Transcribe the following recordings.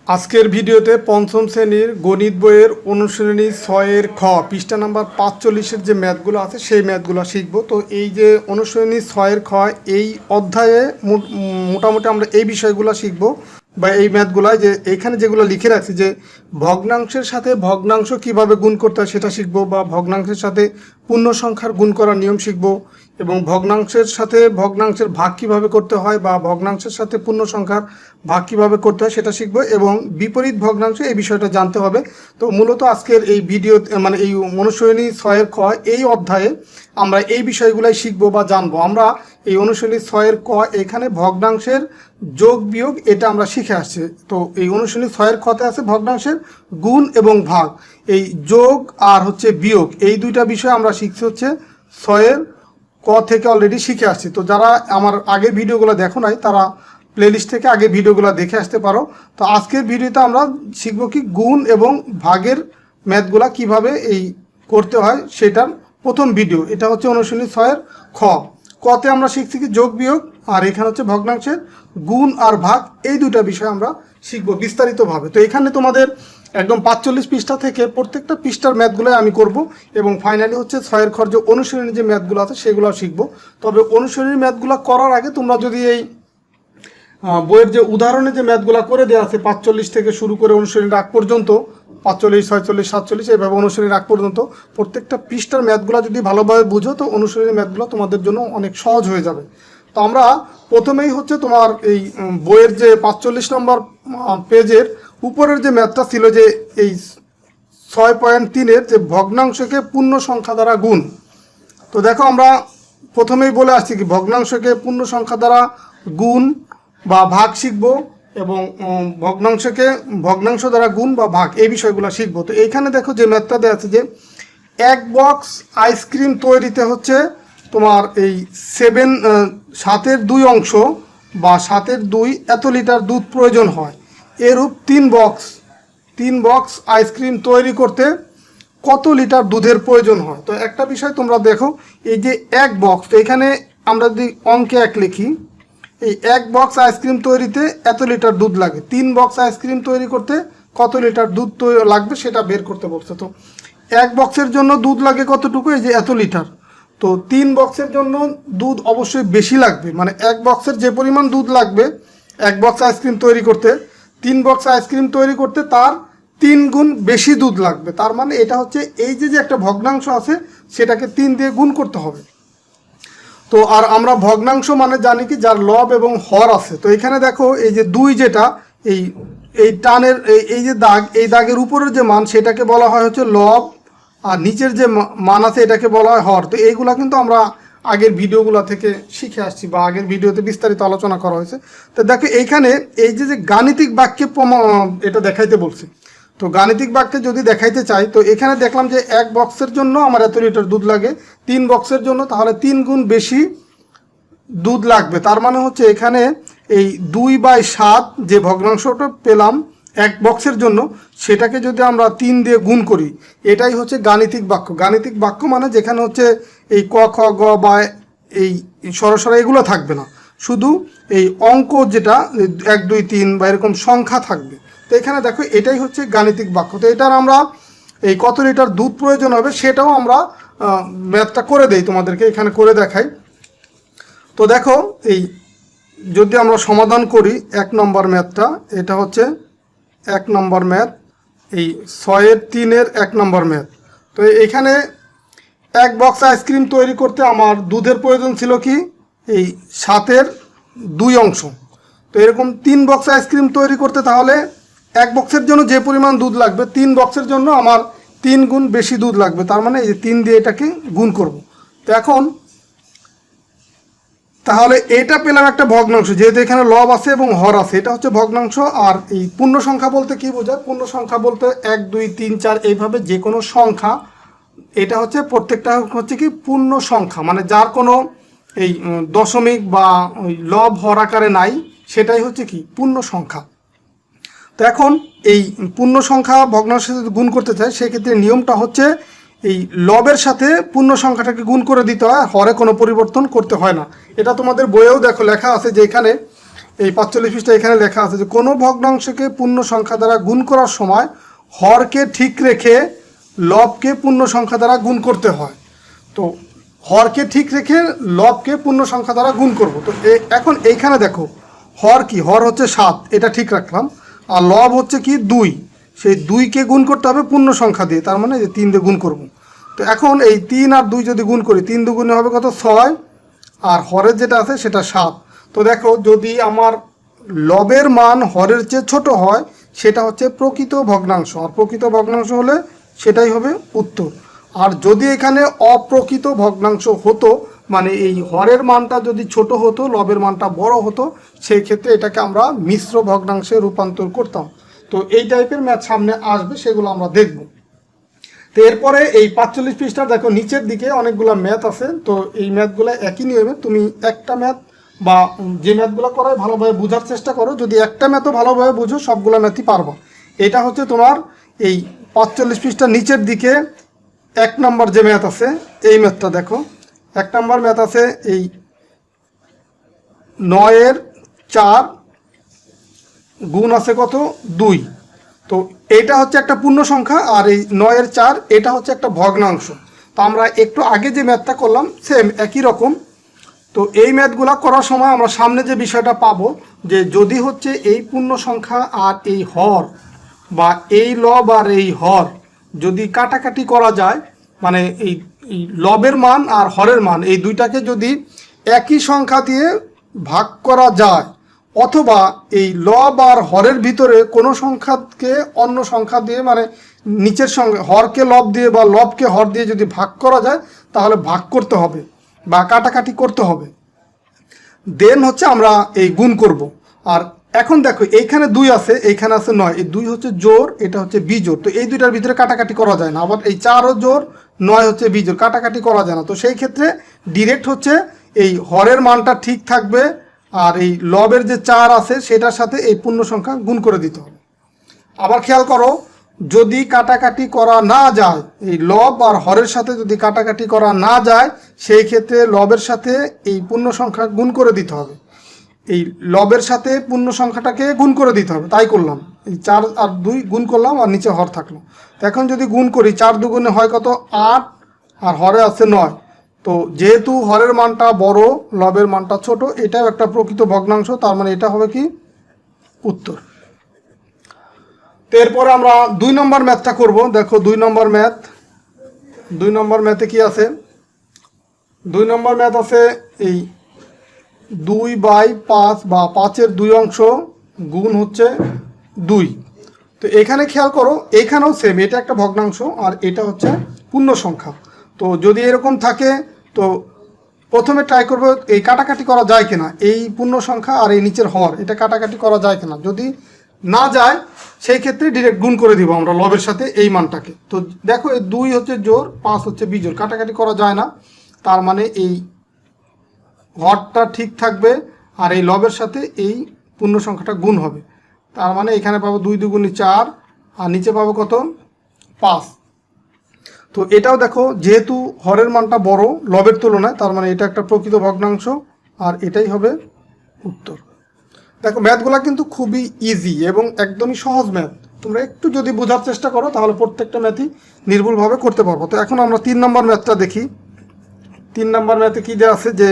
আজকের ভিডিওতে পঞ্চম শ্রেণীর গণিত বইয়ের অনুশীলনী 6-এর খ পৃষ্ঠা নাম্বার 45-এর যে ম্যাথগুলো আছে সেই ম্যাথগুলো শিখব। তো এই যে অনুশীলনী 6-এর খ এই অধ্যায়ে মোটামুটি আমরা এই বিষয়গুলো শিখব বা এই ম্যাথগুলোয় যে এইখানে যেগুলো লিখে রাখছি যে ভগ্নাংশের সাথে ভগ্নাংশ কিভাবে গুণ করতে হয় সেটা শিখব, বা ভগ্নাংশের সাথে পূর্ণ সংখ্যার গুণ করার নিয়ম শিখব, এবং ভগ্নাংশের সাথে ভগ্নাংশের ভাগ কিভাবে করতে হয় বা ভগ্নাংশের সাথে পূর্ণ সংখ্যার ভাগ কিভাবে করতে হয় সেটা শিখব, এবং বিপরীত ভগ্নাংশ এই বিষয়টা জানতে হবে। তো মূলত আজকের এই ভিডিও মানে এই অনুশীলনী 6-এর খ এই অধ্যায়ে আমরা এই বিষয়গুলাই শিখব বা জানবো। আমরা এই অনুশীলনী 6-এর ক এখানে ভগ্নাংশের যোগ বিয়োগ এটা আমরা শিখে আসছি। তো এই অনুশীলনী 6-এর খতে আছে ভগ্নাংশের গুণ এবং ভাগ, এই যোগ আর হচ্ছে বিয়োগ এই দুইটা বিষয় আমরা শিখছি হচ্ছে 6-এর ক থেকে অলরেডি শিখে আসছি। তো যারা আমার আগের ভিডিওগুলো দেখো নাই তারা প্লেলিস্ট থেকে আগে ভিডিওগুলো দেখে আসতে পারো। তো আজকের ভিডিওতে আমরা শিখব কি গুণ এবং ভাগের ম্যাথগুলা কিভাবে এই করতে হয় সেটার প্রথম ভিডিও। এটা হচ্ছে অনুশীলনী 6-এর খ। কতে আমরা শিখছি কি যোগ বিয়োগ, আর এখানে হচ্ছে ভগ্নাংশের গুণ আর ভাগ এই দুটা বিষয় আমরা শিখব বিস্তারিতভাবে। তো এখানে তোমাদের একদম 45 পৃষ্ঠা থেকে প্রত্যেকটা পৃষ্ঠার ম্যাথগুলোই আমি করব, এবং ফাইনালি হচ্ছে 6-এর খর যে অনুশীলনী যে ম্যাথগুলো আছে সেগুলো শিখব। তবে অনুশীলনী ম্যাথগুলো করার আগে তোমরা যদি এই বইয়ের যে উদাহরণে যে ম্যাথগুলো করে দেওয়া আছে 45 থেকে শুরু করে অনুশীলনীর আগ পর্যন্ত 45, 46, 47 এইভাবে অনুশীলনীর আগ পর্যন্ত প্রত্যেকটা পৃষ্ঠার ম্যাথগুলো যদি ভালোভাবে বুঝো তো অনুশীলনী ম্যাথগুলো তোমাদের জন্য অনেক সহজ হয়ে যাবে। তো আমরা প্রথমেই হচ্ছে তোমার এই বইয়ের যে 45 নম্বর পেজের উপরের যে ম্যাথটা ছিল যে এই 6.3-এর যে ভগ্নাংশকে পূর্ণ সংখ্যা দ্বারা গুণ। তো দেখো আমরা প্রথমেই বলে আসছি কি ভগ্নাংশকে পূর্ণ সংখ্যা দ্বারা গুণ বা ভাগ শিখব, এবং ভগ্নাংশকে ভগ্নাংশ দ্বারা গুণ বা ভাগ এই বিষয়গুলো শিখব। তো এইখানে দেখো যে ম্যাথটা দেওয়া আছে যে এক বক্স আইসক্রিম তৈরিতে হচ্ছে তোমার এই 7-এর 2 অংশ বা 7-এর 2 এত লিটার দুধ প্রয়োজন হয়। এরূপ 3 বক্স আইসক্রিম তৈরি করতে কত লিটার দুধের প্রয়োজন হয়। তো একটা বিষয় তোমরা দেখো এই যে এক বক্স, তো এখানে আমরা যদি অঙ্কে 1 লিখি, এই এক বক্স আইসক্রিম তৈরিতে এত লিটার দুধ লাগে, 3 বক্স আইসক্রিম তৈরি করতে কত লিটার দুধ লাগবে সেটা বের করতে বলছে। তো এক বক্সের জন্য দুধ লাগে কতটুকু, এই যে এত লিটার। তো 3 বক্সের জন্য দুধ অবশ্যই বেশি লাগবে, মানে এক বক্সের যে পরিমাণ দুধ লাগবে এক বক্স আইসক্রিম তৈরি করতে, 3 বক্স আইসক্রিম তৈরি করতে তার 3 গুণ বেশি দুধ লাগবে। তার মানে এটা হচ্ছে এই যে একটা ভগ্নাংশ আছে সেটাকে 3 দিয়ে গুণ করতে হবে। তো আর আমরা ভগ্নাংশ মানে জানি কি যার লব এবং হর আছে। তো এখানে দেখো এই যে 2 যেটা এই টানের এই যে দাগ, এই দাগের উপরের যে মান সেটাকে বলা হয় হচ্ছে লব, আর নিচের যে মান আছে এটাকে বলা হয় হর। তো এইগুলা কিন্তু আমরা আগের ভিডিওগুলো থেকে শিখে আসছি বা আগের ভিডিওতে বিস্তারিত আলোচনা করা হয়েছে। তো দেখো এইখানে এই যে গাণিতিক বাক্যে এটা দেখাইতে বলছি। তো গাণিতিক বাক্যে যদি দেখাইতে চাই তো এখানে দেখলাম যে এক বক্সের জন্য আমার এত লিটার দুধ লাগে, 3 বক্সের জন্য তাহলে 3 গুণ বেশি দুধ লাগবে। তার মানে হচ্ছে এখানে এই 2/7 যে ভগ্নাংশটা পেলাম এক বক্সের জন্য সেটাকে যদি আমরা 3 দিয়ে গুণ করি এটাই হচ্ছে গাণিতিক বাক্য। গাণিতিক বাক্য মানে যেখানে হচ্ছে এই ক খ গ বা এই সরাসরি এগুলো থাকবে না, শুধু এই অঙ্ক যেটা 1 2 3 বা এরকম সংখ্যা থাকবে। তো এখানে দেখো এটাই হচ্ছে গাণিতিক বাক্য। তো এটার আমরা এই কত লিটার দুধ প্রয়োজন হবে সেটাও আমরা ম্যাথটা করে দেই, তোমাদেরকে এখানে করে দেখাই। তো দেখো এই যদি আমরা সমাধান করি 1 নম্বর ম্যাথটা, এটা হচ্ছে 1 নম্বর ম্যাথ, এই 6-এর 3-এর 1 নম্বর ম্যাথ। তো এখানে এক বক্স আইসক্রিম তৈরি করতে আমার দুধের প্রয়োজন ছিল কি এই 7-এর 2 অংশ। তো এরকম 3 বক্স আইসক্রিম তৈরি করতে তাহলে এক বক্সের জন্য যে পরিমাণ দুধ লাগবে 3 বক্সের জন্য আমার 3 গুণ বেশি দুধ লাগবে। তার মানে এই যে 3 দিয়ে এটাকে গুণ করব। তো এখন তাহলে এটা পেলাম একটা ভগ্নাংশ, যেহেতু এখানে লব আছে এবং হর আছে এটা হচ্ছে ভগ্নাংশ। আর এই পূর্ণ সংখ্যা বলতে কি বোঝায়, পূর্ণ সংখ্যা বলতে 1 2 3 4 এইভাবে যে কোনো সংখ্যা, এটা হচ্ছে প্রত্যেকটা হচ্ছে কি পূর্ণ সংখ্যা, মানে যার কোনো এই দশমিক বা ওই লব হর আকারে নাই সেটাই হচ্ছে কি পূর্ণ সংখ্যা। তো এখন এই পূর্ণ সংখ্যা ভগ্নাংশের সাথে গুণ করতে চাই সেক্ষেত্রে নিয়মটা হচ্ছে এই লবের সাথে পূর্ণ সংখ্যাটাকে গুণ করে দিতে হয়, হরে কোনো পরিবর্তন করতে হয় না। এটা তোমাদের বইয়েও দেখো লেখা আছে যে এখানে এই 45 পৃষ্ঠা এখানে লেখা আছে যে কোনো ভগ্নাংশকে পূর্ণ সংখ্যা দ্বারা গুণ করার সময় হরকে ঠিক রেখে লবকে পূর্ণ সংখ্যা দ্বারা গুণ করতে হয়। তো হরকে ঠিক রেখে লবকে পূর্ণ সংখ্যা দ্বারা গুণ করব। তো এখন এইখানে দেখো হর কি, হর হচ্ছে 7, এটা ঠিক রাখলাম, আর লব হচ্ছে কি 2, সেই 2কে গুণ করতে হবে পূর্ণ সংখ্যা দিয়ে, তার মানে যে 3 দিয়ে গুণ করব। তো এখন এই 3 আর 2 যদি গুণ করি 3 দুগুণে হবে কত 6, আর হরের যেটা আছে সেটা 7। তো দেখো যদি আমার লবের মান হরের চেয়ে ছোট হয় সেটা হচ্ছে প্রকৃত ভগ্নাংশ, আর প্রকৃত ভগ্নাংশ হলে সেটাই হবে উত্তর। আর যদি এখানে অপ্রকৃত ভগ্নাংশ হতো, মানে এই হরের মানটা যদি ছোট হতো লবের মানটা বড় হতো, সেই ক্ষেত্রে এটাকে আমরা মিশ্র ভগ্নাংশে রূপান্তর করতাম। তো এই টাইপের ম্যাথ সামনে আসবে, সেগুলো আমরা দেখব। তো এরপরে এই 45 পৃষ্ঠা দেখো নিচের দিকে অনেকগুলো ম্যাথ আছে। তো এই ম্যাথগুলো একই নিয়মে, তুমি একটা ম্যাথ বা যে ম্যাথগুলো করাই ভালোভাবে বোঝার চেষ্টা করো, যদি একটা ম্যাথও ভালোভাবে বুঝো সবগুলো ম্যাথই পারবো। এটা হচ্ছে তোমার এই 45 পৃষ্ঠার নিচের দিকে 1 নম্বর যে ম্যাথ আছে, এই ম্যাথটা দেখো। 1 নম্বর ম্যাথ আছে এই 9 এর 4 গুণ আছে কত 2। তো এটা হচ্ছে একটা পূর্ণ সংখ্যা, আর এই 9 এর 4 এটা হচ্ছে একটা ভগ্নাংশ। তো আমরা একটু আগে যে ম্যাথটা করলাম সেম একই রকম। তো এই ম্যাথগুলো করার সময় আমরা সামনে যে বিষয়টা পাবো, যে যদি হচ্ছে এই পূর্ণ সংখ্যা আর এই হর বা এই লব আর এই হর যদি কাটাকাটি করা যায়, মানে এই লবের মান আর হরের মান এই দুইটাকে যদি একই সংখ্যা দিয়ে ভাগ করা যায়, অথবা এই লব আর হরের ভিতরে কোনো সংখ্যাকে অন্য সংখ্যা দিয়ে, মানে নিচের সঙ্গে হরকে লব দিয়ে বা লবকে হর দিয়ে যদি ভাগ করা যায়, তাহলে ভাগ করতে হবে বা কাটাকাটি করতে হবে, দেন হচ্ছে আমরা এই গুণ করব। আর এখন দেখো এইখানে 2 আছে, এইখানে আছে 9, এই 2 হচ্ছে জোড়, এটা হচ্ছে বিজোড়। তো এই দুইটার ভিতরে কাটাকাটি করা যায় না। আবার এই 4ও জোড়, 9 হচ্ছে বিজোড়, কাটাকাটি করা যায় না। তো সেই ক্ষেত্রে ডিরেক্ট হচ্ছে এই হরের মানটা ঠিক থাকবে, আর এই লবের যে 4 আছে সেটার সাথে এই পূর্ণ সংখ্যা গুণ করে দিতে হবে। আবার খেয়াল করো, যদি কাটাকাটি করা না যায়, এই লব আর হরের সাথে যদি কাটাকাটি করা না যায়, সেই ক্ষেত্রে লবের সাথে এই পূর্ণ সংখ্যা গুণ করে দিতে হবে। এই লবের সাথে পূর্ণ সংখ্যাটাকে গুণ করে দিতে হবে, তাই করলাম। এই 4 আর 2 গুণ করলাম, আর নিচে হর থাকলো। তো এখন যদি গুণ করি 4 দুগুণে হয় কত 8, আর হরে আছে 9। তো যেহেতু হরের মানটা বড় লবের মানটা ছোট, এটাও একটা প্রকৃত ভগ্নাংশ, তার মানে এটা হবে কি উত্তর। তো এরপরে আমরা 2 নম্বর ম্যাথটা করব। দেখো 2 নম্বর ম্যাথ, 2 নম্বর ম্যাথে কি আছে, 2 নম্বর ম্যাথ আছে এই 2/5 বা 5-এর 2 অংশ গুণ হচ্ছে 2। তো এখানে খেয়াল করো, এখানেও সেম, এটা একটা ভগ্নাংশ আর এটা হচ্ছে পূর্ণ সংখ্যা। তো যদি এরকম থাকে, তো প্রথমে ট্রাই করব এই কাটাকাটি করা যায় কিনা, এই পূর্ণ সংখ্যা আর এই নিচের হর এটা কাটাকাটি করা যায় কিনা। যদি না যায় সেই ক্ষেত্রে ডিরেক্ট গুণ করে দিব আমরা লবের সাথে এই মানটাকে। তো দেখো এই 2 হচ্ছে জোড়, 5 হচ্ছে বিজোড়, কাটাকাটি করা যায় না, তার মানে এই হরটা ঠিক থাকবে আর এই লবের সাথে এই পূর্ণ সংখ্যাটা গুণ হবে। তার মানে এখানে পাবো 2 দুগুণে 4, আর নিচে পাবো কত 5। তো এটাও দেখো যেহেতু হরের মানটা বড় লবের তুলনায়, তার মানে এটা একটা প্রকৃত ভগ্নাংশ, আর এটাই হবে উত্তর। দেখো ম্যাথগুলো কিন্তু খুবই ইজি এবং একদমই সহজ ম্যাথ। তোমরা একটু যদি বোঝার চেষ্টা করো তাহলে প্রত্যেকটা ম্যাথই নির্ভুলভাবে করতে পারবো। তো এখন আমরা 3 নম্বর ম্যাথটা দেখি। 3 নম্বর ম্যাথে কী দেওয়া আছে, যে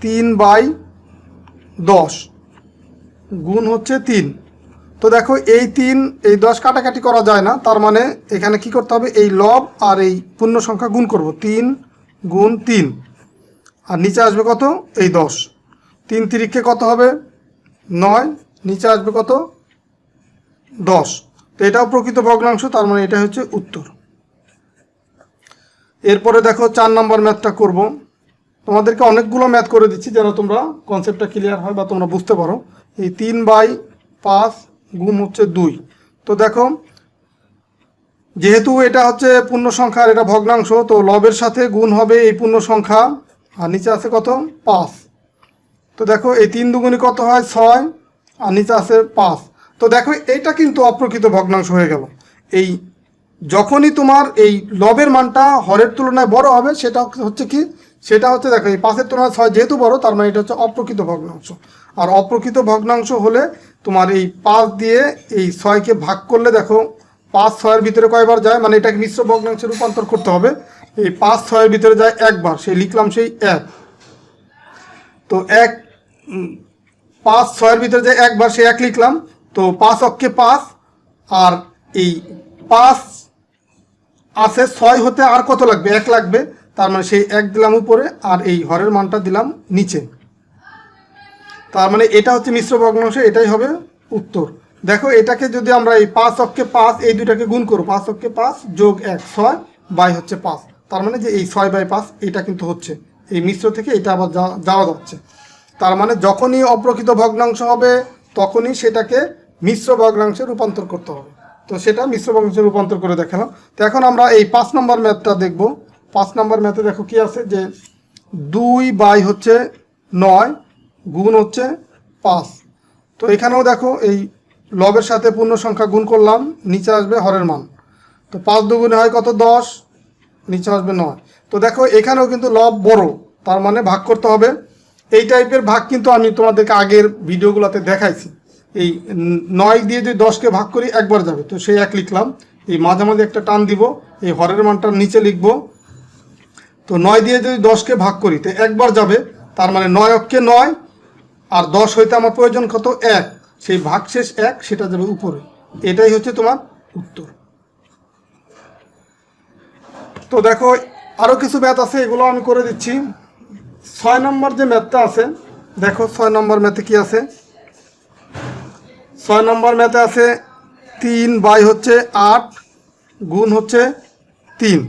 3/10 গুণ হচ্ছে 3। তো দেখো এই 3 এই 10 কাটাকাটি করা যায় না, তার মানে এখানে কি করতে হবে, এই লব আর এই পূর্ণ সংখ্যা গুণ করব, 3 গুণ 3, আর নিচে আসবে কত এই 10। 3 তিরিখে কত হবে 9, নিচে আসবে কত 10। তো এটাও প্রকৃত ভগ্নাংশ, তার মানে এটা হচ্ছে উত্তর। এরপরে দেখো 4 নম্বর ম্যাথটা করব। তোমাদেরকে অনেকগুলো ম্যাথ করে দিচ্ছি যেন তোমরা কনসেপ্টটা ক্লিয়ার হয় বা তোমরা বুঝতে পারো। এই 3/5 গুণ হচ্ছে 2। তো দেখো যেহেতু এটা হচ্ছে পূর্ণ সংখ্যা আর এটা ভগ্নাংশ, তো লবের সাথে গুণ হবে এই পূর্ণ সংখ্যা, আর নিচে আছে কত 5। তো দেখো এই 3 দুগুণে কত হয় 6, আর নিচে আছে 5। তো দেখো এইটা কিন্তু অপ্রকৃত ভগ্নাংশ হয়ে গেল। এই যখনই তোমার এই লবের মানটা হরের তুলনায় বড় হবে, সেটা হচ্ছে কি, সেটা হচ্ছে দেখো এই 5-এর তুলনায় 6 যেহেতু বড়, তার মানে এটা হচ্ছে অপ্রকৃত ভগ্নাংশ। আর অপ্রকৃত ভগ্নাংশ হলে তোমার এই 5 দিয়ে এই 6কে ভাগ করলে দেখো 5 6-এর ভিতরে কয়বার যায়, মানে এটাকে মিশ্র ভগ্নাংশে রূপান্তর করতে হবে। এই 5 6-এর ভিতরে যায় একবার, সেই লিখলাম সেই 1। তো 5 6-এর ভিতরে যায় একবার, সেই 1 লিখলাম। তো 5 অক্ষে 5, আর এই 5 আছে 6 হতে আর কত লাগবে, 1 লাগবে। তার মানে সেই 1 দিলাম উপরে, আর এই হরের মানটা দিলাম নিচে। তার মানে এটা হচ্ছে মিশ্র ভগ্নাংশ, এটাই হবে উত্তর। দেখো এটাকে যদি আমরা এই 5 অক্ষে 5 এই দুটাকে গুণ করব, 5 অক্ষে 5 যোগ 1 6 বাই হচ্ছে 5, তার মানে যে এই 6/5 এটা কিন্তু হচ্ছে এই মিশ্র থেকে এটা আবার যাওয়া যাচ্ছে। তার মানে যখনই অপ্রকৃত ভগ্নাংশ হবে তখনই সেটাকে মিশ্র ভগ্নাংশে রূপান্তর করতে হবে। তো সেটা মিশ্র ভগ্নাংশে রূপান্তর করে দেখালাম। তো এখন আমরা এই 5 নম্বর ম্যাথটা দেখব। 5 নম্বর ম্যাথে দেখো কি আছে, যে 2 হচ্ছে 9 গুণ হচ্ছে 5। তো এখানেও দেখো এই লবের সাথে পূর্ণ সংখ্যা গুণ করলাম, নিচে আসবে হরের মান। তো 5 দুগুণে হয় কত, 10, নিচে আসবে 9। তো দেখো এখানেও কিন্তু লব বড়, তার মানে ভাগ করতে হবে। এই টাইপের ভাগ কিন্তু আমি তোমাদেরকে আগের ভিডিওগুলোতে দেখাইছি। এই 9 দিয়ে যদি 10কে ভাগ করি একবার যাবে, তো সেই 1 লিখলাম। এই মাঝামাঝি একটা টান দিব, এই হরের মানটা নিচে লিখব। তো 9 দিয়ে যদি 10কে ভাগ করি তো একবার যাবে, তার মানে 9 অক্ষে 9, আর 10 হইতে আমার প্রয়োজন কত, 1, সেই ভাগশেষ 1 সেটা যাবে উপরে। এটাই হচ্ছে তোমার উত্তর। তো দেখো আরও কিছু ম্যাথ আছে, এগুলো আমি করে দিচ্ছি। 6 নম্বর যে ম্যাথটা আছে, দেখো 6 নম্বর ম্যাথে কি আছে। 6 নম্বর ম্যাথে আছে 3 হচ্ছে 8 গুণ হচ্ছে 3।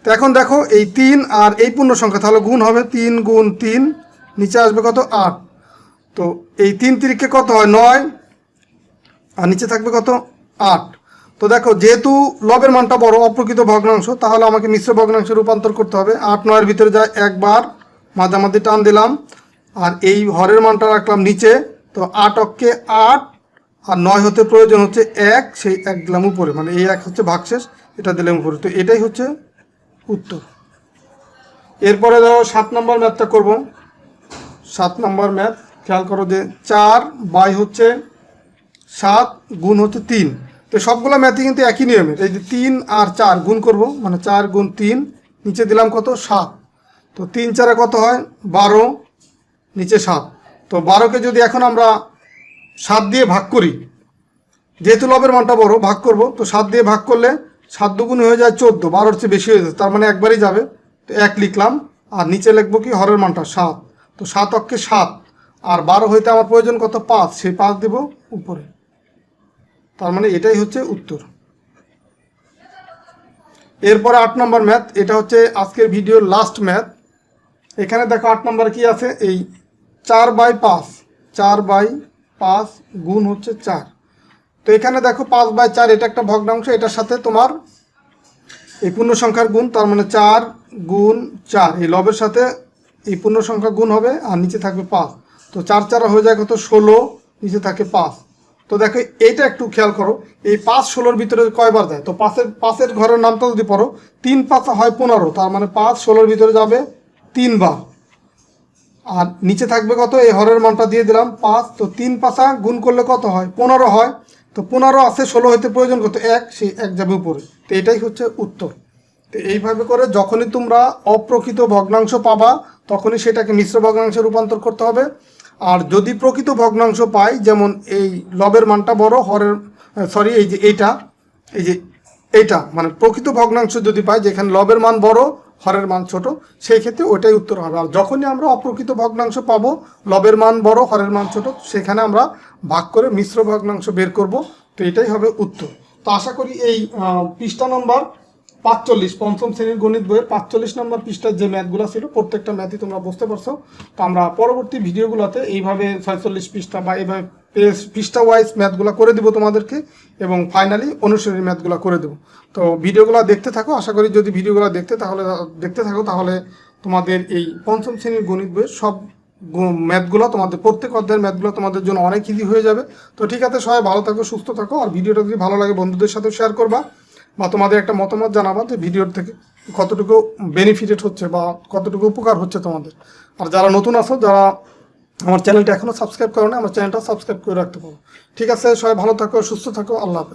তো এখন দেখো এই 3 আর এই পূর্ণ সংখ্যা, তাহলে গুণ হবে 3 গুণ 3, নিচে আসবে কত, 8। তো এই 3 তিরিকে কত হয়, 9, আর নিচে থাকবে কত, 8। তো দেখো যেহেতু লবের মানটা বড়, অপ্রকৃত ভগ্নাংশ, তাহলে আমাকে মিশ্র ভগ্নাংশে রূপান্তর করতে হবে। 8 9-এর ভিতরে যায় একবার, মাঝামাঝি টান দিলাম, আর এই হরের মানটা রাখলাম নিচে। তো 8 অক্ষে 8, আর 9 হতে প্রয়োজন হচ্ছে 1, সেই 1 দিলাম উপরে, মানে এই 1 হচ্ছে ভাগশেষ, এটা দিলাম উপরে। তো এটাই হচ্ছে উত্তর। এরপরে ধরো 7 নম্বর ম্যাথটা করব। 7 নম্বর ম্যাথ খেয়াল করো, যে 4 হচ্ছে 7 গুণ হচ্ছে 3। তো সবগুলো ম্যাথই কিন্তু একই নিয়মের। এই যে 3 আর 4 গুণ করব, মানে 4 গুণ 3, নিচে দিলাম কত, 7। তো 3 4-এ কত হয়, 12, নিচে 7। তো 12কে যদি এখন আমরা 7 দিয়ে ভাগ করি, যেহেতু লবের মানটা বড়, ভাগ করব। তো 7 দিয়ে ভাগ করলে 7 দুগুণ হয়ে যায় 14, 12-র চেয়ে বেশি হয়ে যায়, তার মানে একবারই যাবে। তো 1 লিখলাম, আর নিচে লিখবো কি, হরের মানটা 7। তো 7 অক্ষে 7, আর 12 হইতে আমার প্রয়োজন কত, 5, সেই 5 দেব উপরে। তার মানে এটাই হচ্ছে উত্তর। এরপরে 8 নম্বর ম্যাথ, এটা হচ্ছে আজকের ভিডিওর লাস্ট ম্যাথ। এখানে দেখো 8 নম্বর কি আছে, এই 4/5 গুণ হচ্ছে 4। তো এখানে দেখো 5/4 এটা একটা ভগ্নাংশ, এটার সাথে তোমার এই পূর্ণ সংখ্যার গুণ, তার মানে 4 গুণ 4, এই লবের সাথে এই পূর্ণ সংখ্যা গুণ হবে, আর নিচে থাকবে 5। তো 4 4 হয়ে যায় কত, 16, নিচে থাকে 5। তো দেখো এইটা একটু খেয়াল করো, এই 5 16-র ভিতরে কয়বার যায়। তো 5-এর ঘরের নামটা যদি পড়ো, 3 5 হয় 15, তার মানে 5 16-র ভিতরে যাবে 3 বার, আর নিচে থাকবে কত, এই হরের মানটা দিয়ে দিলাম 5। তো 3 5 গুণ করলে কত হয়, 15 হয়। তো 15 আছে, 16 হইতে প্রয়োজন কত, 1, সেই 1 যাবে উপরে। তো এটাই হচ্ছে উত্তর। তো এইভাবে করে যখনই তোমরা অপ্রকৃত ভগ্নাংশ পাবা, তখনই সেটাকে মিশ্র ভগ্নাংশে রূপান্তর করতে হবে। আর যদি প্রকৃত ভগ্নাংশ পাই, যেমন এই লবের মানটা বড়, হরের এই যে এইটা মানে প্রকৃত ভগ্নাংশ যদি পাই, যেখানে লবের মান বড়, হরের মান ছোট, সেই ক্ষেত্রে ওইটাই উত্তর হবে। আর যখনই আমরা অপ্রকৃত ভগ্নাংশ পাবো, লবের মান বড়, হরের মান ছোট, সেখানে আমরা ভাগ করে মিশ্র ভগ্নাংশ বের করব। তো এটাই হবে উত্তর। তো আশা করি এই পৃষ্ঠা নম্বর 45, পঞ্চম শ্রেণীর গণিত বইয়ের 45 নম্বর পৃষ্ঠার যে ম্যাথগুলো ছিল, প্রত্যেকটা ম্যাথই তোমরা বুঝতে পারছো। তো আমরা পরবর্তী ভিডিওগুলোতে এইভাবে 46 পৃষ্ঠা বা এইভাবে পৃষ্ঠা ওয়াইজ ম্যাথগুলো করে দেবো তোমাদেরকে, এবং ফাইনালি অনুশীলনী ম্যাথগুলো করে দেবো। তো ভিডিওগুলো দেখতে থাকো। আশা করি যদি ভিডিওগুলো দেখতে থাকো তাহলে তোমাদের এই পঞ্চম শ্রেণীর গণিত বইয়ের সব ম্যাথগুলো, তোমাদের প্রত্যেক অধ্যায়ের ম্যাথগুলো তোমাদের জন্য অনেক ইজি হয়ে যাবে। তো ঠিক আছে, সবাই ভালো থাকো, সুস্থ থাকো। আর ভিডিওটা যদি ভালো লাগে বন্ধুদের সাথে শেয়ার করবা, বা তোমাদের একটা মতামত জানাবা যে ভিডিওর থেকে কতটুকু বেনিফিটেড হচ্ছে বা কতটুকু উপকার হচ্ছে তোমাদের। আর যারা নতুন আছো, যারা আমার চ্যানেলটা এখনও সাবস্ক্রাইব করো না, আমার চ্যানেলটা সাবস্ক্রাইব করে রাখতে পারো। ঠিক আছে, সবাই ভালো থাকো, সুস্থ থাকো, আল্লাহ হাফেজ।